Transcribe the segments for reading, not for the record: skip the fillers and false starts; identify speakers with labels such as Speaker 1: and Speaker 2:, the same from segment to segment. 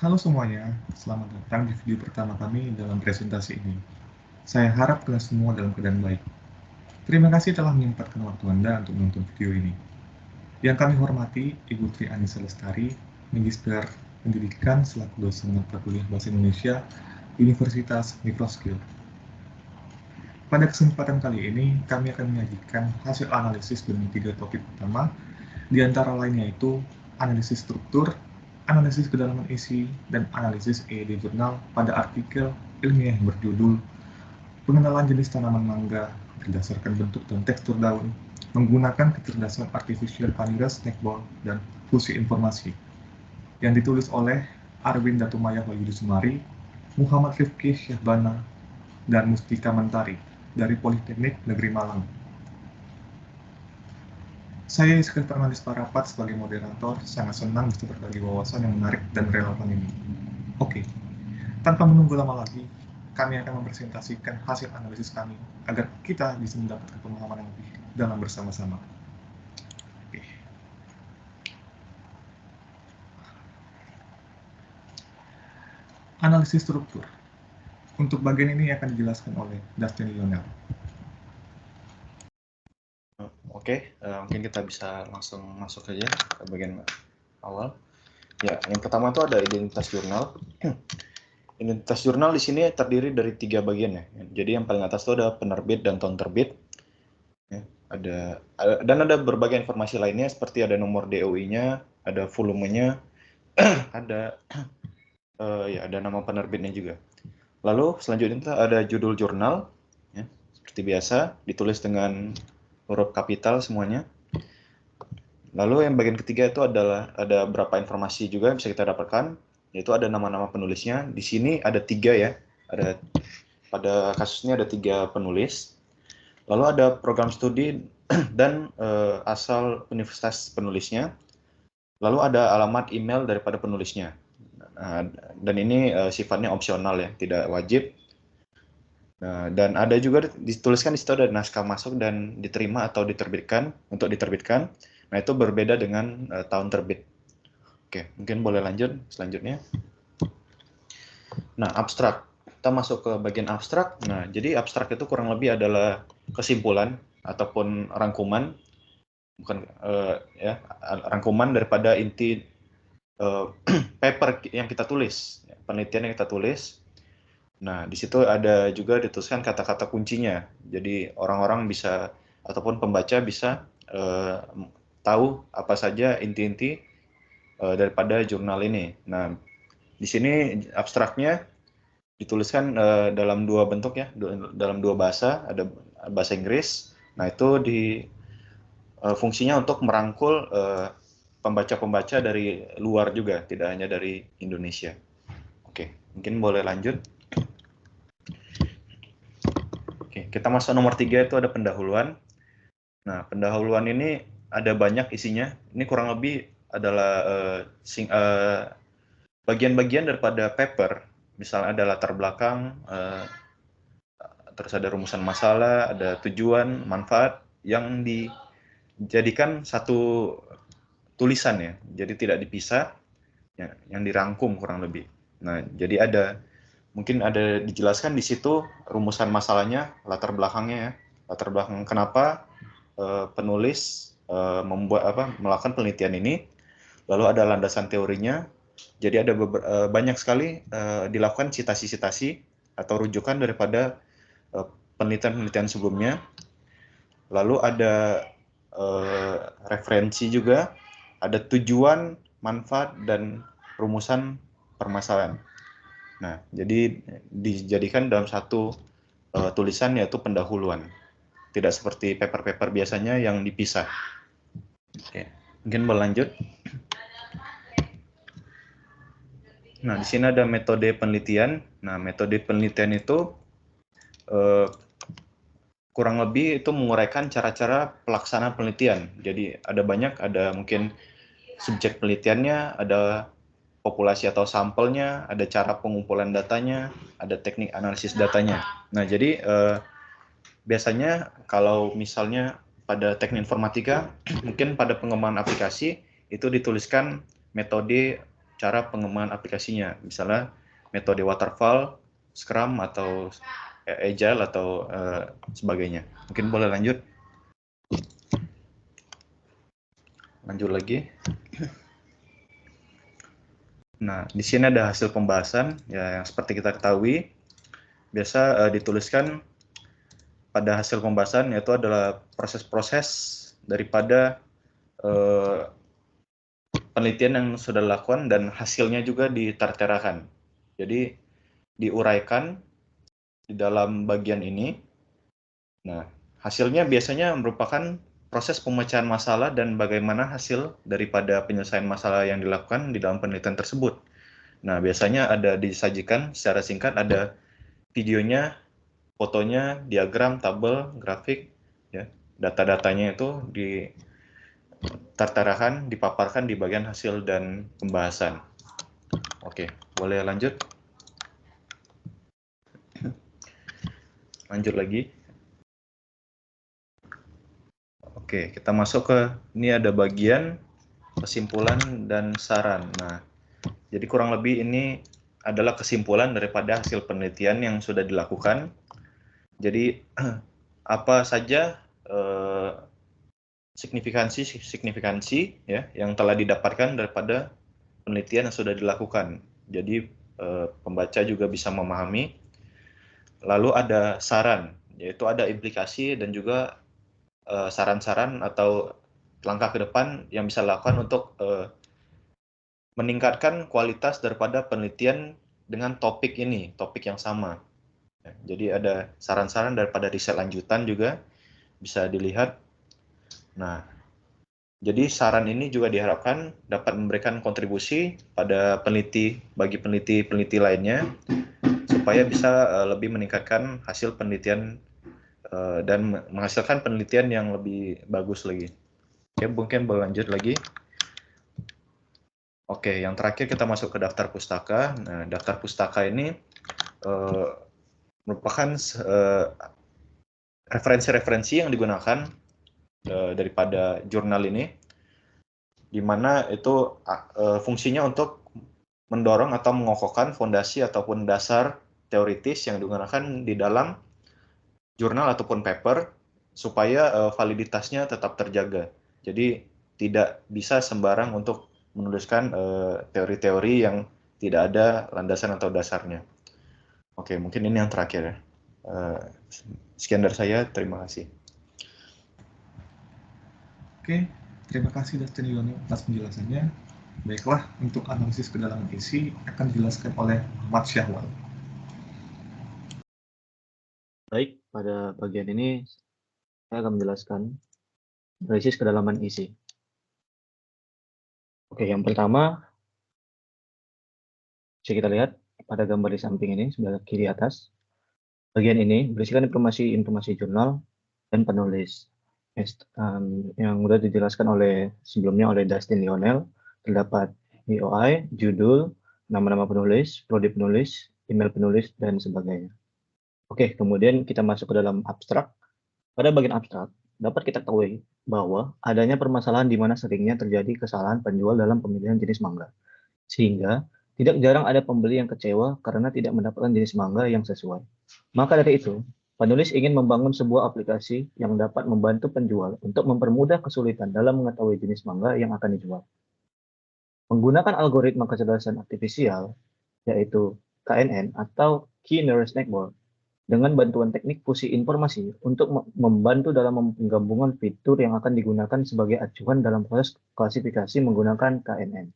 Speaker 1: Halo semuanya, selamat datang di video pertama kami dalam presentasi ini. Saya harap kalian semua dalam keadaan baik. Terima kasih telah menyempatkan waktu Anda untuk menonton video ini. Yang kami hormati, Ibu Tri Anissa Lestari, Magister Pendidikan selaku dosen mata kuliah Bahasa Indonesia, Universitas Microskill. Pada kesempatan kali ini, kami akan menyajikan hasil analisis dengan 3 topik utama, di antara lain yaitu analisis struktur, analisis kedalaman isi, dan analisis EED jurnal pada artikel ilmiah yang berjudul Pengenalan jenis tanaman mangga berdasarkan bentuk dan tekstur daun menggunakan kecerdasan artificial vanilla snackball dan fusi informasi yang ditulis oleh Arwin Datumaya Wahyudi Sumari, Muhammad Rifki Syahbana, dan Mustika Mentari dari Politeknik Negeri Malang. Saya Sekretaris Analis Parapat sebagai moderator sangat senang bisa berbagi wawasan yang menarik dan relevan ini. Oke, tanpa menunggu lama lagi, kami akan mempresentasikan hasil analisis kami agar kita bisa mendapatkan pemahaman yang lebih dalam bersama-sama. Oke. Analisis struktur. Untuk bagian ini akan dijelaskan oleh Dustin Lionel.
Speaker 2: Oke, mungkin kita bisa langsung masuk aja ke bagian awal. Ya, yang pertama itu ada identitas jurnal. Identitas jurnal di sini terdiri dari 3 bagian ya. Jadi yang paling atas itu ada penerbit dan tahun terbit. Ya, dan ada berbagai informasi lainnya seperti ada nomor DOI-nya, ada volumenya, ada ada nama penerbitnya juga. Lalu selanjutnya ada judul jurnal, ya, seperti biasa ditulis dengan huruf kapital semuanya. Lalu yang bagian ketiga itu adalah ada beberapa informasi juga yang bisa kita dapatkan, yaitu ada nama-nama penulisnya. Di sini ada 3 ya, pada kasusnya ada 3 penulis. Lalu ada program studi dan asal universitas penulisnya. Lalu ada alamat email daripada penulisnya. Dan ini sifatnya opsional ya, tidak wajib. Dan ada juga dituliskan di situ ada naskah masuk dan diterima atau diterbitkan untuk diterbitkan. Nah, itu berbeda dengan tahun terbit. Oke, mungkin boleh lanjut selanjutnya. Nah, abstrak. Kita masuk ke bagian abstrak. Nah, jadi abstrak itu kurang lebih adalah kesimpulan ataupun rangkuman, bukan rangkuman daripada inti paper yang kita tulis, penelitian yang kita tulis. Nah, di situ ada juga dituliskan kata-kata kuncinya. Jadi orang-orang bisa ataupun pembaca bisa tahu apa saja inti-inti daripada jurnal ini. Nah, di sini abstraknya dituliskan dalam 2 bentuk ya, dalam 2 bahasa, ada bahasa Inggris. Nah, itu fungsinya untuk merangkul pembaca-pembaca dari luar juga, tidak hanya dari Indonesia. Oke, mungkin boleh lanjut. Oke, kita masuk nomor 3 itu ada pendahuluan. Nah, pendahuluan ini ada banyak isinya. Ini kurang lebih adalah bagian-bagian daripada paper. Misalnya ada latar belakang, terus ada rumusan masalah, ada tujuan, manfaat yang dijadikan satu tulisan ya. Jadi tidak dipisah, ya, yang dirangkum kurang lebih. Nah, jadi mungkin ada dijelaskan di situ rumusan masalahnya, latar belakangnya ya. Latar belakang kenapa penulis melakukan penelitian ini, lalu ada landasan teorinya. Jadi ada banyak sekali dilakukan citasi-citasi atau rujukan daripada penelitian-penelitian sebelumnya. Lalu ada referensi juga, ada tujuan, manfaat, dan rumusan permasalahan. Nah, jadi dijadikan dalam satu tulisan yaitu pendahuluan. Tidak seperti paper-paper biasanya yang dipisah. Oke, mungkin berlanjut. Nah, di sini ada metode penelitian. Nah, metode penelitian itu kurang lebih itu menguraikan cara-cara pelaksanaan penelitian. Jadi ada mungkin subjek penelitiannya, ada populasi atau sampelnya, ada cara pengumpulan datanya, ada teknik analisis datanya. Nah, jadi biasanya kalau misalnya pada teknik informatika, mungkin pada pengembangan aplikasi itu dituliskan metode cara pengembangan aplikasinya, misalnya metode waterfall, Scrum atau Agile atau sebagainya. Mungkin boleh lanjut. Lanjut lagi. Nah, di sini ada hasil pembahasan ya, yang seperti kita ketahui biasa dituliskan pada hasil pembahasan, yaitu adalah proses-proses daripada penelitian yang sudah dilakukan dan hasilnya juga diterterakan. Jadi diuraikan di dalam bagian ini. Nah, hasilnya biasanya merupakan proses pemecahan masalah dan bagaimana hasil daripada penyelesaian masalah yang dilakukan di dalam penelitian tersebut. Nah, biasanya ada disajikan secara singkat, ada videonya, fotonya, diagram, tabel, grafik, ya, data-datanya itu diterterakan, dipaparkan di bagian hasil dan pembahasan. Oke, boleh lanjut? Lanjut lagi. Oke, kita masuk ke, ini ada bagian kesimpulan dan saran. Nah, jadi kurang lebih ini adalah kesimpulan daripada hasil penelitian yang sudah dilakukan. Jadi apa saja signifikansi ya yang telah didapatkan daripada penelitian yang sudah dilakukan. Jadi pembaca juga bisa memahami. Lalu ada saran, yaitu ada implikasi dan juga saran-saran atau langkah ke depan yang bisa dilakukan untuk meningkatkan kualitas daripada penelitian dengan topik ini, topik yang sama. Jadi ada saran-saran daripada riset lanjutan juga bisa dilihat. Nah, jadi saran ini juga diharapkan dapat memberikan kontribusi pada bagi peneliti lainnya, supaya bisa lebih meningkatkan hasil penelitian dan menghasilkan penelitian yang lebih bagus lagi. Oke, mungkin berlanjut lagi. Oke, yang terakhir kita masuk ke daftar pustaka. Nah, daftar pustaka ini merupakan referensi-referensi yang digunakan daripada jurnal ini, di mana itu fungsinya untuk mendorong atau mengokohkan fondasi ataupun dasar teoritis yang digunakan di dalam jurnal ataupun paper, supaya validitasnya tetap terjaga. Jadi tidak bisa sembarang untuk menuliskan teori-teori yang tidak ada landasan atau dasarnya. Oke, mungkin ini yang terakhir ya. Sekian dari saya, terima kasih.
Speaker 1: Oke, terima kasih Dustin Yono atas penjelasannya. Baiklah, untuk analisis kedalaman isi akan dijelaskan oleh Ahmad Syahwal.
Speaker 3: Baik, pada bagian ini saya akan menjelaskan analisis kedalaman isi. Oke, yang pertama bisa kita lihat pada gambar di samping ini sebelah kiri atas. Bagian ini berisikan informasi jurnal dan penulis. Yang sudah dijelaskan sebelumnya oleh Dustin Lionel, terdapat EOI, judul, nama-nama penulis, prodi penulis, email penulis, dan sebagainya. Oke, kemudian kita masuk ke dalam abstrak. Pada bagian abstrak, dapat kita ketahui bahwa adanya permasalahan di mana seringnya terjadi kesalahan penjual dalam pemilihan jenis mangga. Sehingga tidak jarang ada pembeli yang kecewa karena tidak mendapatkan jenis mangga yang sesuai. Maka dari itu, penulis ingin membangun sebuah aplikasi yang dapat membantu penjual untuk mempermudah kesulitan dalam mengetahui jenis mangga yang akan dijual. Menggunakan algoritma kecerdasan artifisial, yaitu KNN atau Key Nearest Network, dengan bantuan teknik fusi informasi untuk membantu dalam penggabungan fitur yang akan digunakan sebagai acuan dalam proses klasifikasi menggunakan KNN.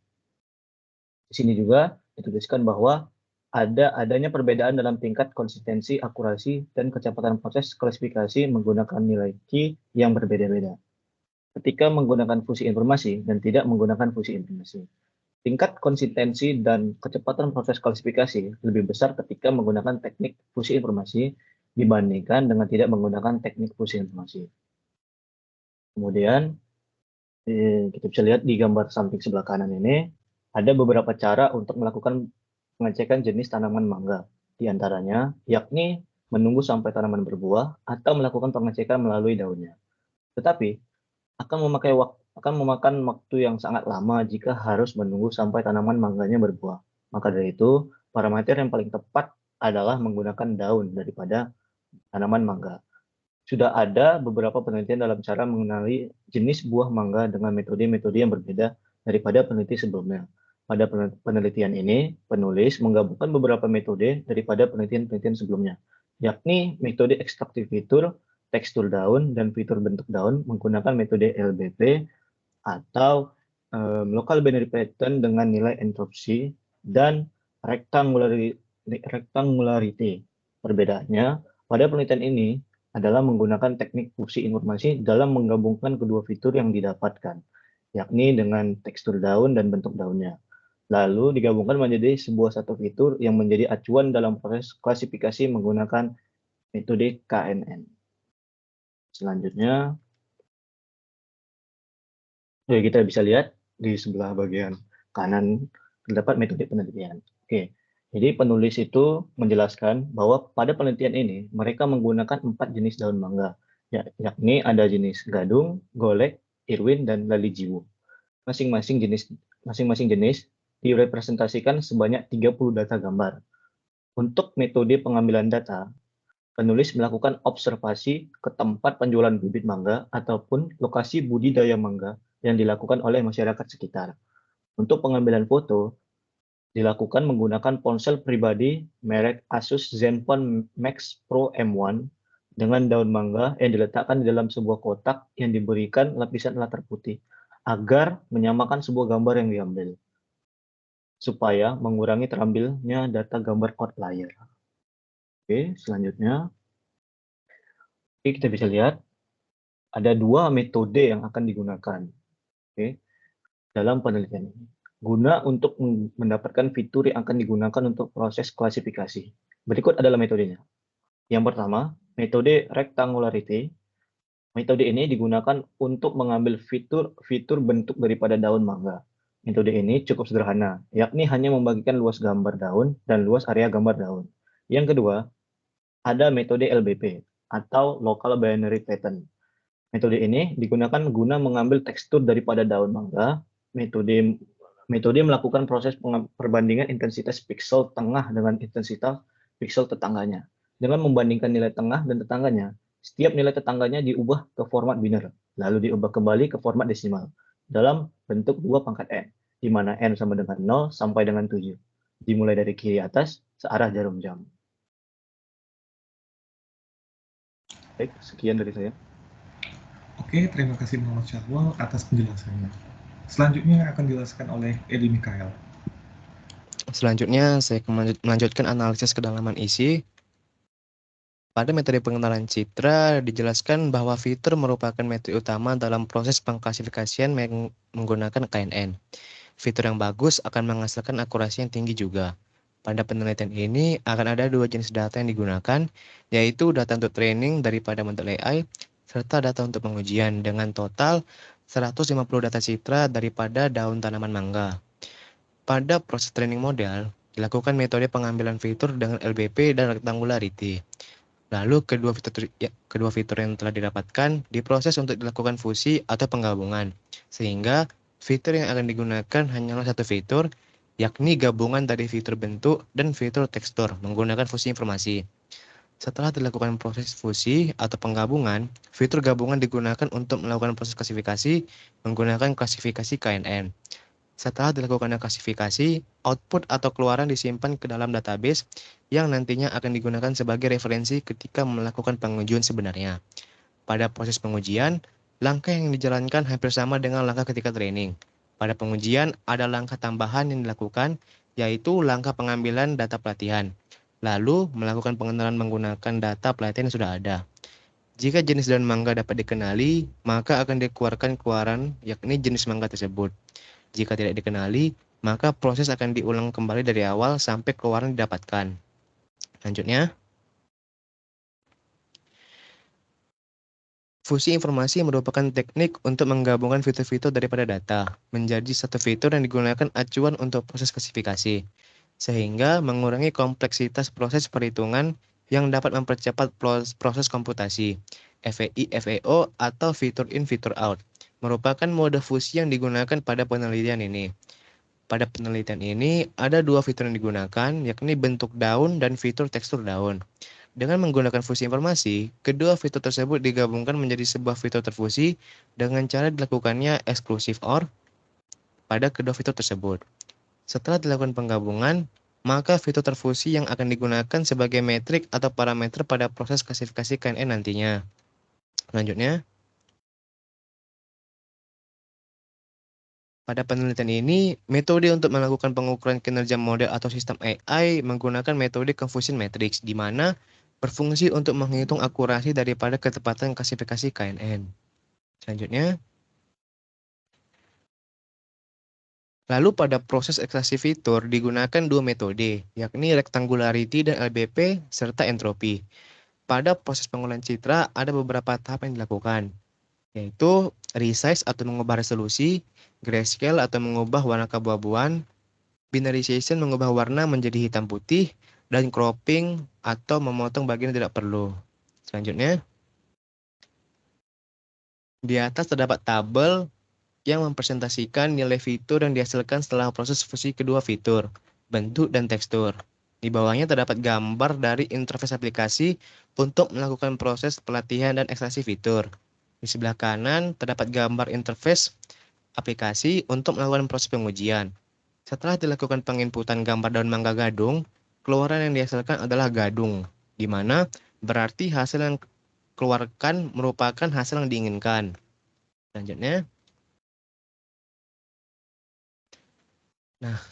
Speaker 3: Di sini juga dituliskan bahwa adanya perbedaan dalam tingkat konsistensi, akurasi, dan kecepatan proses klasifikasi menggunakan nilai key yang berbeda-beda ketika menggunakan fusi informasi dan tidak menggunakan fusi informasi. Tingkat konsistensi dan kecepatan proses klasifikasi lebih besar ketika menggunakan teknik fusi informasi dibandingkan dengan tidak menggunakan teknik fusi informasi. Kemudian kita bisa lihat di gambar samping sebelah kanan ini ada beberapa cara untuk melakukan pengecekan jenis tanaman mangga. Di antaranya yakni menunggu sampai tanaman berbuah atau melakukan pengecekan melalui daunnya. Tetapi akan memakai akan memakan waktu yang sangat lama jika harus menunggu sampai tanaman mangganya berbuah. Maka dari itu, parameter yang paling tepat adalah menggunakan daun daripada tanaman mangga. Sudah ada beberapa penelitian dalam cara mengenali jenis buah mangga dengan metode-metode yang berbeda daripada peneliti sebelumnya. Pada penelitian ini, penulis menggabungkan beberapa metode daripada penelitian-penelitian sebelumnya, yakni metode ekstraktif fitur, tekstur daun, dan fitur bentuk daun menggunakan metode LBP atau local binary pattern dengan nilai entropy dan rectangularity. Perbedaannya, pada penelitian ini adalah menggunakan teknik fusi informasi dalam menggabungkan kedua fitur yang didapatkan, yakni dengan tekstur daun dan bentuk daunnya. Lalu digabungkan menjadi sebuah satu fitur yang menjadi acuan dalam proses klasifikasi menggunakan metode KNN. Selanjutnya, kita bisa lihat di sebelah bagian kanan terdapat metode penelitian. Oke, jadi penulis itu menjelaskan bahwa pada penelitian ini mereka menggunakan 4 jenis daun mangga, yakni ada jenis gadung, golek, irwin, dan lalijiwo. Masing-masing jenis direpresentasikan sebanyak 30 data gambar. Untuk metode pengambilan data, penulis melakukan observasi ke tempat penjualan bibit mangga ataupun lokasi budidaya mangga yang dilakukan oleh masyarakat sekitar. Untuk pengambilan foto, dilakukan menggunakan ponsel pribadi merek Asus Zenfone Max Pro M1 dengan daun mangga yang diletakkan di dalam sebuah kotak yang diberikan lapisan latar putih agar menyamakan sebuah gambar yang diambil, supaya mengurangi terambilnya data gambar outlier. Oke, selanjutnya kita bisa lihat ada 2 metode yang akan digunakan dalam penelitian ini, guna untuk mendapatkan fitur yang akan digunakan untuk proses klasifikasi. Berikut adalah metodenya. Yang pertama, metode rectangularity. Metode ini digunakan untuk mengambil fitur bentuk daripada daun mangga. Metode ini cukup sederhana, yakni hanya membagikan luas gambar daun dan luas area gambar daun. Yang kedua, ada metode LBP atau Local Binary Pattern. Metode ini digunakan guna mengambil tekstur daripada daun mangga. Metode melakukan proses perbandingan intensitas piksel tengah dengan intensitas piksel tetangganya. Dengan membandingkan nilai tengah dan tetangganya, setiap nilai tetangganya diubah ke format biner, lalu diubah kembali ke format desimal dalam bentuk 2 pangkat n, di mana n sama dengan 0 sampai dengan 7. Dimulai dari kiri atas searah jarum jam. Baik, sekian dari saya.
Speaker 1: Oke, terima kasih Muhammad Syahwal atas penjelasannya. Selanjutnya akan dijelaskan oleh Edi Mikael.
Speaker 4: Selanjutnya, saya akan melanjutkan analisis kedalaman isi. Pada metode pengenalan citra, dijelaskan bahwa fitur merupakan metode utama dalam proses pengklasifikasian menggunakan KNN. Fitur yang bagus akan menghasilkan akurasi yang tinggi juga. Pada penelitian ini akan ada 2 jenis data yang digunakan, yaitu data untuk training daripada model AI, serta data untuk pengujian dengan total 150 data citra daripada daun tanaman mangga. Pada proses training model, dilakukan metode pengambilan fitur dengan LBP dan rectangularity. Lalu kedua fitur yang telah didapatkan diproses untuk dilakukan fusi atau penggabungan, sehingga fitur yang akan digunakan hanyalah satu fitur, yakni gabungan dari fitur bentuk dan fitur tekstur menggunakan fusi informasi. Setelah dilakukan proses fusi atau penggabungan, fitur gabungan digunakan untuk melakukan proses klasifikasi menggunakan klasifikasi KNN. Setelah dilakukan klasifikasi, output atau keluaran disimpan ke dalam database yang nantinya akan digunakan sebagai referensi ketika melakukan pengujian sebenarnya. Pada proses pengujian, langkah yang dijalankan hampir sama dengan langkah ketika training. Pada pengujian, ada langkah tambahan yang dilakukan, yaitu langkah pengambilan data pelatihan. Lalu, melakukan pengenalan menggunakan data pelatihan yang sudah ada. Jika jenis daun mangga dapat dikenali, maka akan dikeluarkan keluaran, yakni jenis mangga tersebut. Jika tidak dikenali, maka proses akan diulang kembali dari awal sampai keluaran didapatkan. Selanjutnya, fusi informasi merupakan teknik untuk menggabungkan fitur-fitur daripada data menjadi satu fitur yang digunakan acuan untuk proses klasifikasi, sehingga mengurangi kompleksitas proses perhitungan yang dapat mempercepat proses komputasi, FEI, FEO, atau fitur in, fitur out, merupakan mode fusi yang digunakan pada penelitian ini. Pada penelitian ini ada dua fitur yang digunakan, yakni bentuk daun dan fitur tekstur daun. Dengan menggunakan fusi informasi, kedua fitur tersebut digabungkan menjadi sebuah fitur terfusi dengan cara dilakukannya exclusive OR pada kedua fitur tersebut. Setelah dilakukan penggabungan, maka fitur terfusi yang akan digunakan sebagai metrik atau parameter pada proses klasifikasi KNN nantinya. Selanjutnya, pada penelitian ini, metode untuk melakukan pengukuran kinerja model atau sistem AI menggunakan metode confusion matrix, di mana berfungsi untuk menghitung akurasi daripada ketepatan klasifikasi KNN. Selanjutnya, lalu pada proses ekstraksi fitur digunakan dua metode, yakni rectangularity dan LBP serta entropi. Pada proses pengolahan citra ada beberapa tahap yang dilakukan, yaitu resize atau mengubah resolusi, grayscale atau mengubah warna keabu-abuan, binarization mengubah warna menjadi hitam putih, dan cropping atau memotong bagian yang tidak perlu. Selanjutnya, di atas terdapat tabel yang mempresentasikan nilai fitur yang dihasilkan setelah proses fusi kedua fitur, bentuk dan tekstur. Di bawahnya terdapat gambar dari interface aplikasi untuk melakukan proses pelatihan dan ekstraksi fitur. Di sebelah kanan terdapat gambar interface aplikasi untuk melakukan proses pengujian. Setelah dilakukan penginputan gambar daun mangga gadung, keluaran yang dihasilkan adalah gadung, di mana berarti hasil yang keluarkan merupakan hasil yang diinginkan. Selanjutnya,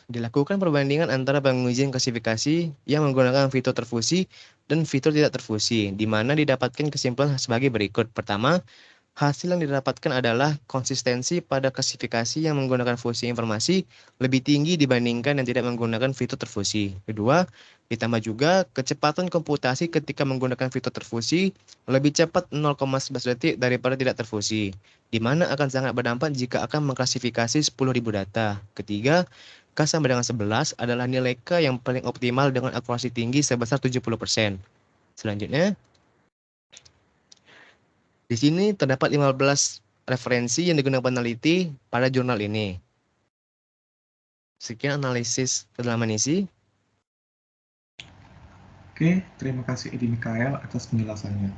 Speaker 4: dilakukan perbandingan antara pengujian klasifikasi yang menggunakan fitur terfusi dan fitur tidak terfusi, di mana didapatkan kesimpulan sebagai berikut. Pertama, hasil yang didapatkan adalah konsistensi pada klasifikasi yang menggunakan fusi informasi lebih tinggi dibandingkan yang tidak menggunakan fitur terfusi. Kedua, ditambah juga kecepatan komputasi ketika menggunakan fitur terfusi lebih cepat 0,11 detik daripada tidak terfusi, di mana akan sangat berdampak jika akan mengklasifikasi 10.000 data. Ketiga, K sama dengan 11 adalah nilai K yang paling optimal dengan akurasi tinggi sebesar 70%. Selanjutnya, di sini terdapat 15 referensi yang digunakan peneliti pada jurnal ini. Sekian analisis kedalaman isi.
Speaker 1: Oke, terima kasih Edi Mikael atas penjelasannya.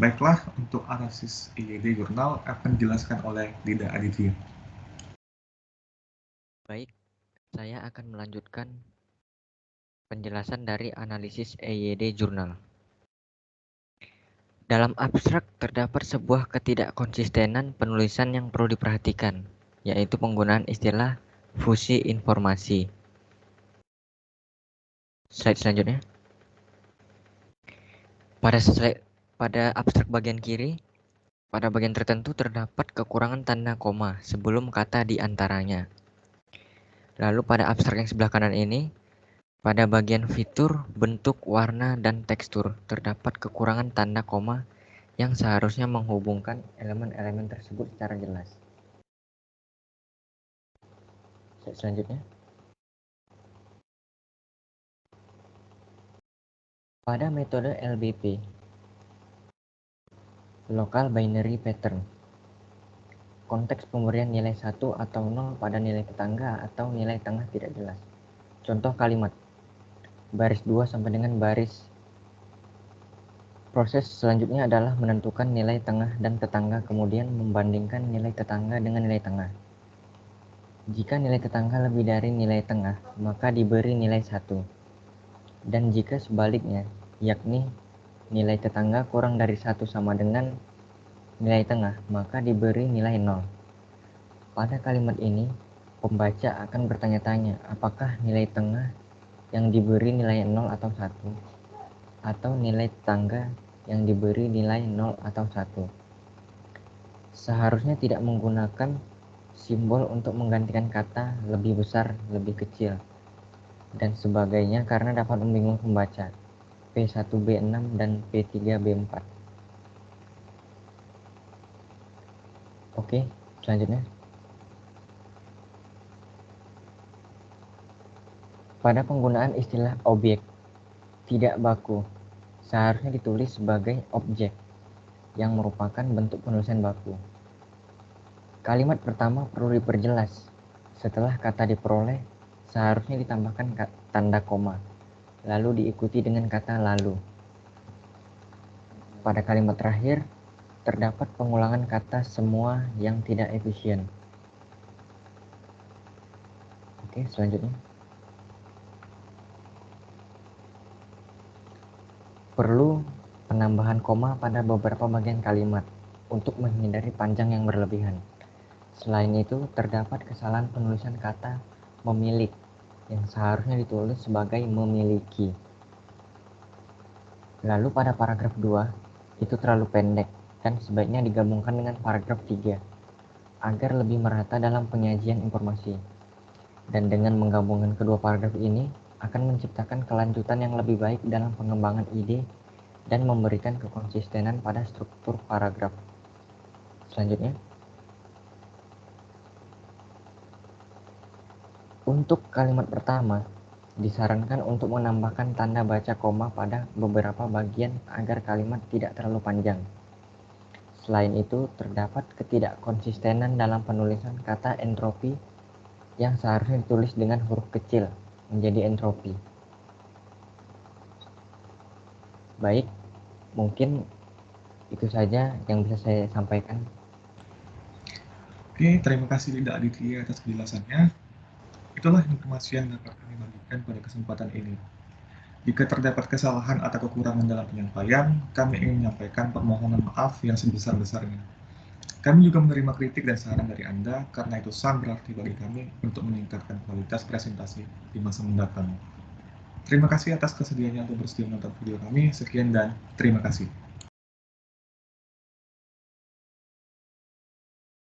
Speaker 1: Baiklah, untuk analisis IED jurnal akan dijelaskan oleh Dida Aditya.
Speaker 5: Baik, saya akan melanjutkan penjelasan dari analisis EYD jurnal. Dalam abstrak terdapat sebuah ketidakkonsistenan penulisan yang perlu diperhatikan, yaitu penggunaan istilah fusi informasi. Slide selanjutnya. Pada abstrak bagian kiri, pada bagian tertentu terdapat kekurangan tanda koma sebelum kata di antaranya. Lalu pada abstrak yang sebelah kanan ini, pada bagian fitur, bentuk, warna, dan tekstur terdapat kekurangan tanda koma yang seharusnya menghubungkan elemen-elemen tersebut secara jelas. Selanjutnya. Pada metode LBP, Local Binary Pattern, konteks pemberian nilai 1 atau 0 pada nilai tetangga atau nilai tengah tidak jelas. Contoh kalimat, baris 2 sampai dengan baris. Proses selanjutnya adalah menentukan nilai tengah dan tetangga, kemudian membandingkan nilai tetangga dengan nilai tengah. Jika nilai tetangga lebih dari nilai tengah, maka diberi nilai 1. Dan jika sebaliknya, yakni nilai tetangga kurang dari 1 sama dengan nilai tengah, maka diberi nilai 0. Pada kalimat ini, pembaca akan bertanya-tanya apakah nilai tengah yang diberi nilai 0 atau 1, atau nilai tetangga yang diberi nilai 0 atau 1. Seharusnya tidak menggunakan simbol untuk menggantikan kata lebih besar, lebih kecil, dan sebagainya karena dapat membingungkan pembaca. P1B6 dan P3B4. Oke, selanjutnya. Pada penggunaan istilah objek tidak baku, seharusnya ditulis sebagai objek yang merupakan bentuk penulisan baku. Kalimat pertama perlu diperjelas. Setelah kata diperoleh, seharusnya ditambahkan tanda koma, lalu diikuti dengan kata lalu. Pada kalimat terakhir, terdapat pengulangan kata semua yang tidak efisien. Oke, selanjutnya. Perlu penambahan koma pada beberapa bagian kalimat untuk menghindari panjang yang berlebihan. Selain itu, terdapat kesalahan penulisan kata memilik yang seharusnya ditulis sebagai memiliki. Lalu pada paragraf 2, itu terlalu pendek dan sebaiknya digabungkan dengan paragraf 3 agar lebih merata dalam penyajian informasi. Dan dengan menggabungkan kedua paragraf ini akan menciptakan kelanjutan yang lebih baik dalam pengembangan ide dan memberikan kekonsistenan pada struktur paragraf. Selanjutnya, untuk kalimat pertama, disarankan untuk menambahkan tanda baca koma pada beberapa bagian agar kalimat tidak terlalu panjang. Selain itu, terdapat ketidakkonsistenan dalam penulisan kata entropi yang seharusnya ditulis dengan huruf kecil menjadi entropi. Baik, mungkin itu saja yang bisa saya sampaikan.
Speaker 1: Oke, terima kasih Linda Aditya atas penjelasannya. Itulah informasi yang dapat kami bagikan pada kesempatan ini. Jika terdapat kesalahan atau kekurangan dalam penyampaian, kami ingin menyampaikan permohonan maaf yang sebesar-besarnya. Kami juga menerima kritik dan saran dari Anda, karena itu sangat berarti bagi kami untuk meningkatkan kualitas presentasi di masa mendatang. Terima kasih atas kesediaannya untuk bersedia menonton video kami. Sekian dan terima kasih.